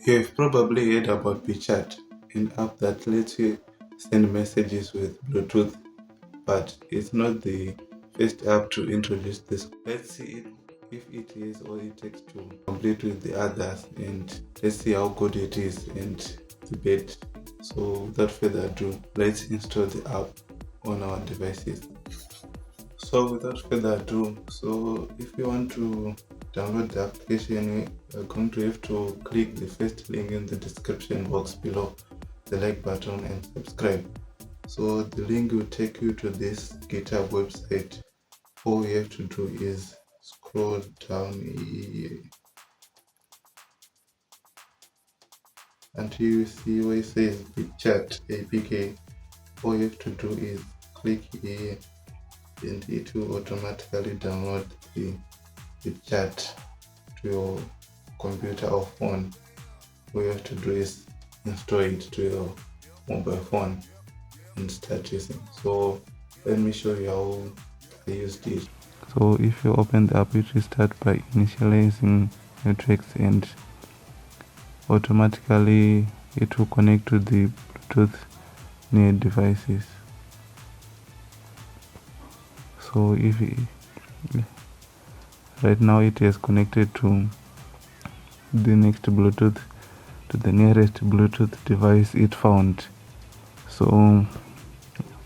You've probably heard about Bitchat, an app that lets you send messages with Bluetooth, but it's not the first app to introduce this. Let's see if it is or it takes to complete with the others, and let's see how good it is and debate. So without further ado, let's install the app on our devices. So without further ado, so if you want to download the application, you're going to have to click the first link in the description box below, the like button, and subscribe. So the link will take you to this GitHub website. All you have to do is scroll down here until you see where it says Bitchat APK. All you have to do is click here and it will automatically download the chat to your computer or phone. All you have to do is install it to your mobile phone and start using. So let me show you how I used it. So if you open the app, it will start by initializing networks and automatically it will connect to the Bluetooth near devices. So if right now it is connected to the next Bluetooth, to the nearest Bluetooth device it found. So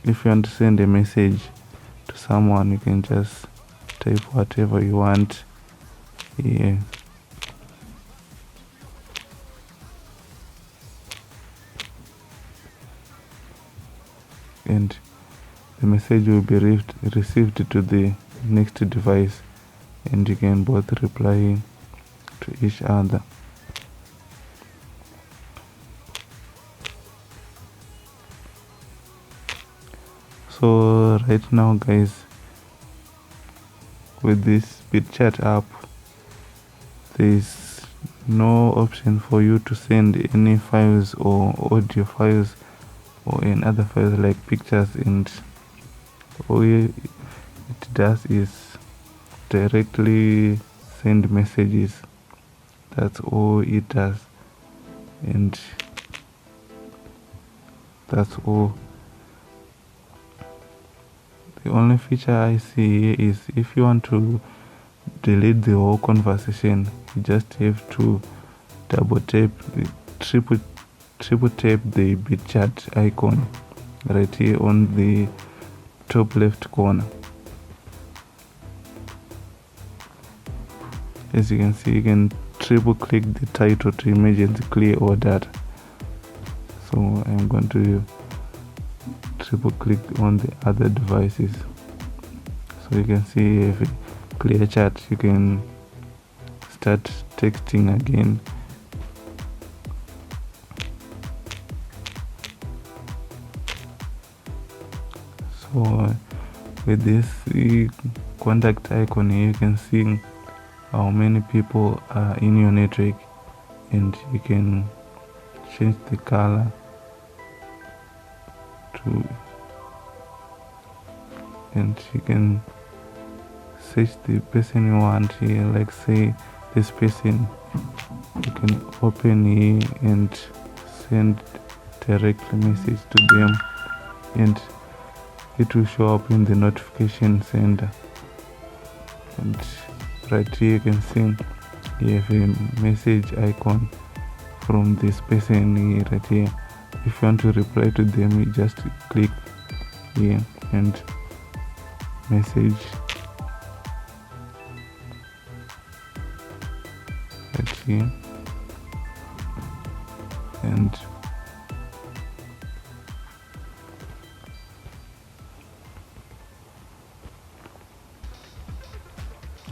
if you want to send a message to someone, you can just type whatever you want here. And the message will be received to the next device, and you can both reply to each other. So right now guys, with this Bitchat app, there is no option for you to send any files or audio files or any other files like pictures, and all it does is directly send messages. That's all it does, and that's all. The only feature I see here is if you want to delete the whole conversation, you just have to double tap, triple tap the Bitchat icon right here on the top left corner. As you can see, you can triple click the title to emergency clear all data. So I'm going to triple click on the other devices, so you can see if clear chat, you can start texting again. So with this contact icon here, you can see how many people are in your network, and you can change the color to, and you can search the person you want here, like say this person. You can open here and send direct message to them, and it will show up in the notification center. And right here you can see you have a message icon from this person here, right here. If you want to reply to them, you just click here and message right here, and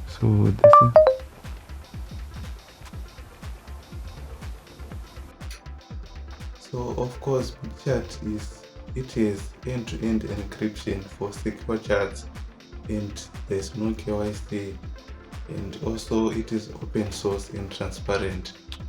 so this is so of course Bitchat is end-to-end encryption for secure chats, and there's no KYC, and also it is open source and transparent.